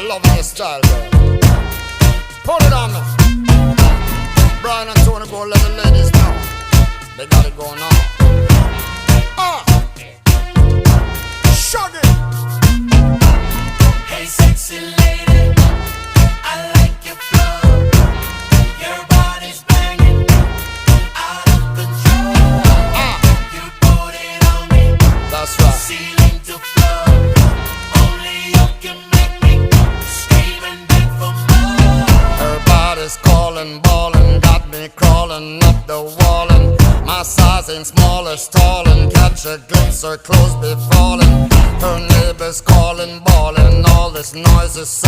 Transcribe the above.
loving your style, girl. Pull it on me. Brian and Tony, go let the ladies know. They got it going on. Shug it. Hey, sexy lady, I like your flow. Your body's banging, out of control. You put it on me, That's right. ceiling to floor. Only you can make me scream and beg for more. Everybody's calling, ballin', got me crawling up the wall, and my size ain't small or stalling. Catch a glimpse, her clothes be falling. Her neighbors calling, bawling. All this noise is so